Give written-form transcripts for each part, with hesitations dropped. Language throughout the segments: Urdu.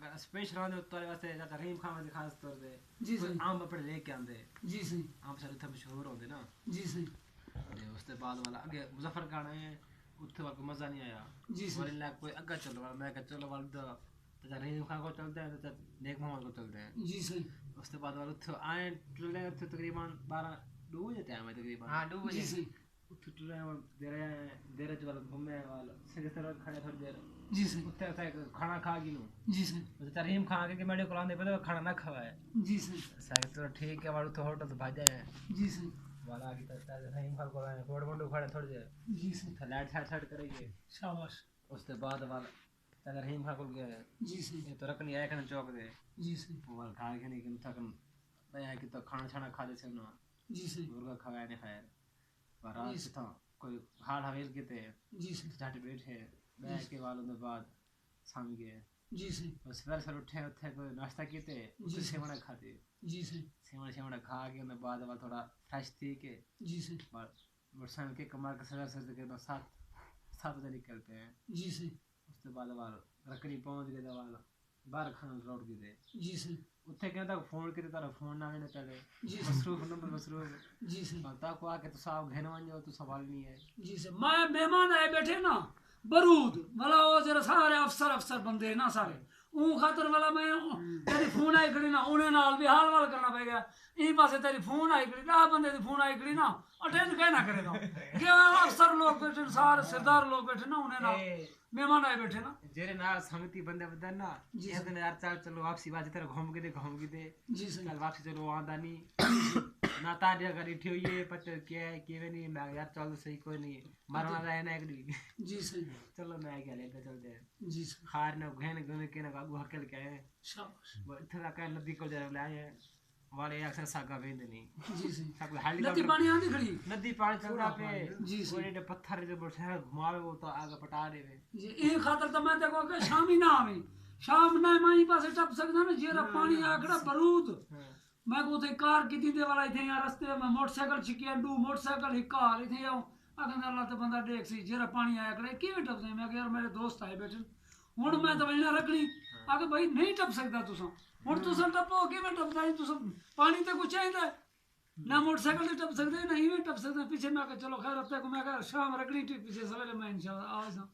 اگر اسپیشل آنے تو واسطے چاچا رحیم خان دے خاص طور تے جی صحیح آم اپنے لے کے آندے جی صحیح آم سارے اتنے مشہور ہوندے نا جی صحیح تے اس کے بعد والا اگے مظفر خان ہے اتنے والا کوئی مزہ نہیں آیا جی بولے صحیح لگ کوئی اگا چلو والا میں کہ چلو والا چاچا رحیم خان کو چلتے ہیں چاچا نیک محمد کو چلتے ہیں جی صحیح اس کے بعد والا اتنے آئے چلے اتنے تقریباً 12 بجے ٹائم ہے تقریباً ہاں 2 جی بجے صحیح اتنے ٹرے دیر والا گھومے والا سر کھڑے تھوڑی دیر جی صحیح اتنے کھانا کھا گی نو جی صحیح چاچا رحیم خان کے میڈیو کو آندے پہلے کھانا نہ کھوائے جی صحیح سائیں تو ٹھیک ہے والا تو ہوٹل تو بھاجا ہے جی صحیح والا آگے چاچا رحیم خان کو آئے کوڑ منڈو کھڑے تھوڑی دیر جی صحیح اتنے لائٹ سائٹ کرے گے شاباش اس کے بعد والا چاچا رحیم خان کو گئے جی صحیح یہ تو رکنی آئے کھانا چوک دے جی صحیح وہ کھا کے نہیں کہ تھکن میں کہ تو کھانا چھانا کھا دے سکنا جی صحیح مرغا کھایا نہیں خیر اور رات سے تھا کوئی حال حویل کے تھے جی صحیح جاٹ بیٹھے بیٹھ کے والوں کے بعد سام گئے جی صحیح بس پھر سر اٹھے اتھے کوئی ناشتہ کیتے جی سیوڑا کھاتے جی صحیح سیوڑا کھا کے انہیں بعد والا تھوڑا فریش تھی کہ جی صحیح موٹرسائیکل کے کمار کے سر تقریباً 7 بجے نکلتے ہیں جی صحیح اس کے بعد والا رکنی پہنچ گئے والا باہر کھانا روڈ کی دے جی صحیح اتنے کہتا فون کیتے تارا فون نہ آنے پہلے جی مصروف نمبر مصروف جی صحیح تا کو آ کے تو صاحب گھن ون جو تو سوال نہیں ہے جی صحیح میں مہمان آئے بیٹھے نا برود والا وہ جرا سارے افسر بندے نا سارے اون خاطر والا میں تیری فون آئی کھڑی نا انہیں نال بھی حال وال کرنا پہ گیا این پاسے تیری فون آئی کھڑی 10 بندے دی فون آئی کھڑی نا اٹینڈ کہنا کرے نا کہ افسر لوگ بیٹھے سارے سردار لوگ بیٹھے نا انہیں نال مہمان آئے بیٹھے نا جیرے نال سنگتی بندے بدن نا ایک دن یار چل چلو واپسی باجی تیرا گھوم کے دے جی صحیح کل واپسی چلو آندا نہیں نہ تاڑیا کری ٹھی ہوئی ہے پتہ کیا ہے کیویں نہیں میں یار چل صحیح کوئی نہیں مرنا رہے نا ایک جی صحیح چلو میں کیا لے کے چلتے ہیں جی صحیح خار نے گھن گھن کے نا ابو حقل کے ہیں شاباش وہ اتنا کہ ندی کو جا لے آئے والے اکثر ساگا ویندے نہیں جی صحیح سب ہیلی ندی پانی آندی کھڑی ندی پانی چلتا پہ جی صحیح کوئی پتھر جو بٹھے گھماوے وہ تو آگے پٹا دے جی این خاطر تو میں دیکھو کہ شامی نہ آویں شام نہ مائی پاسے ٹپ سکدا نا جیرا پانی آکڑا برود میں کو تے کار کیتی دے والا ایتھے یار رستے میں موٹر سائیکل چکی انڈو موٹر سائیکل ہی کار ایتھے آؤ اگن اللہ تے بندہ دیکھ سی جیرا پانی آیا کڑے کیویں ٹپ دے میں کہ یار میرے دوست آئے بیٹھے ہن میں تو نہ رکھنی آگے بھائی نہیں ٹپ سکدا تساں ہن تساں ٹپو کیویں ٹپدا ہے تساں پانی تے کچھ چاہیدا ہے نہ موٹر سائیکل تے ٹپ سکدے نہ ایویں ٹپ سکدے پیچھے میں کہ چلو خیر اب تک میں کہ شام رکھنی ٹپ پیچھے سویرے میں انشاءاللہ آ جاؤں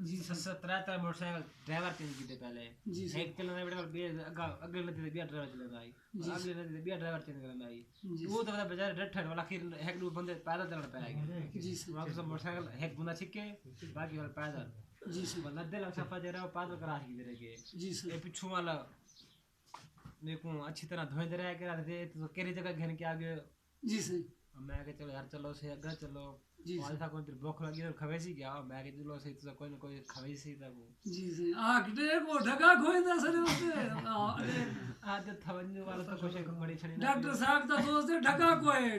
جی سترہ موٹر سائیکل ڈرائیور چینج کیتے پہلے جی ایک چلنے بیٹا اگلے ندی بیا ڈرائیور چلنا آئی اگلے ندی بیا ڈرائیور چینج کرنا آئی وہ تو بیچارے ڈٹھن والا اخیر ایک دو بندے پیدل چلنا پہ گئے جی واپس موٹر سائیکل ایک بندہ چھکے باقی والا پیدل جی ندے لگ صفا دے رہا پیدل کراس کی دے رہے گئے جی یہ پچھوں والا دیکھوں اچھی طرح دھوئیں دے رہا کہ دے تو کیری جگہ گھن کے آگے جی صحیح میں کہ چلو یار چلو سے اگا چلو جی آج تھا کوئی بھوک لگی تو کھوے سی گیا میں کہ چلو سے تو کوئی نہ کوئی کھوے سی تھا وہ جی صحیح آ کٹے کو ڈھگا کھوئندا سر واسطے آج تھونجو والا تو کچھ بڑی چھڑی ڈاکٹر صاحب دا دوست ڈھگا کوئے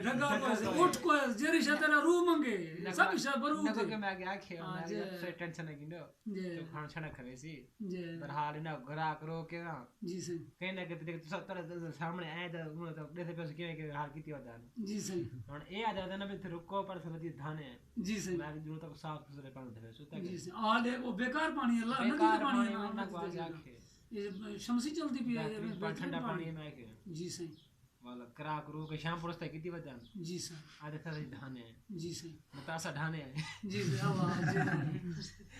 اٹھ کوئے جری شتلا روح منگے سب شے برو نہ کہ میں کیا کھے میں سے ٹینشن ہے گنو جی تو کھانا چھنا کھوے سی جی پر حال نہ گرا کرو کہ نا جی صحیح کہنے کہ دیکھ تو ستر سامنے آئے تو دیکھتے پہ کیوں کہ حال کیتی ہوتا ہے جی صحیح ہن اے آ جاتا نا بھی رکو پر سمجھی دھانے جی صحیح میں جو تک صاف ستھرے پانی دے سوتا جی صحیح آ دے وہ بیکار پانی اللہ ندی کا پانی ہے نہ کو آ کے یہ شمسی چلتی پی ہے ٹھنڈا پانی میں کہ جی صحیح والا کرا کرو کہ شام پرستے کیتی وجہ جی صحیح آدھے تھا دھانے جی صحیح متاسا ڈھانے جی صحیح اللہ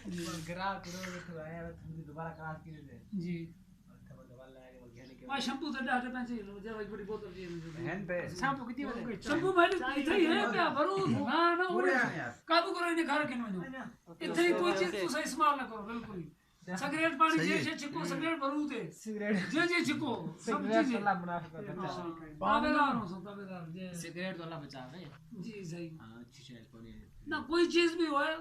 جی کرا کرو تو آیا دوبارہ کراس کی دے جی میں شیمپو تے ڈاٹے پنچے جو ایک بڑی بوتل دی ہن پہ شیمپو کیتی وجہ شیمپو میں ایتھے ہی ہے کیا برو نا نا قابو کرو نے گھر کینو ایتھے ہی کوئی چیز تو استعمال نہ کرو بالکل ہی سگریٹ پانی جے چھکو سگریٹ برو دے سگریٹ جے چھکو سب چیز اللہ منافقت تابعدار ہو سو تابعدار جی سگریٹ تو اللہ بچاوے جی صحیح ہاں اچھی شے کوئی نہ کوئی چیز بھی ہوئے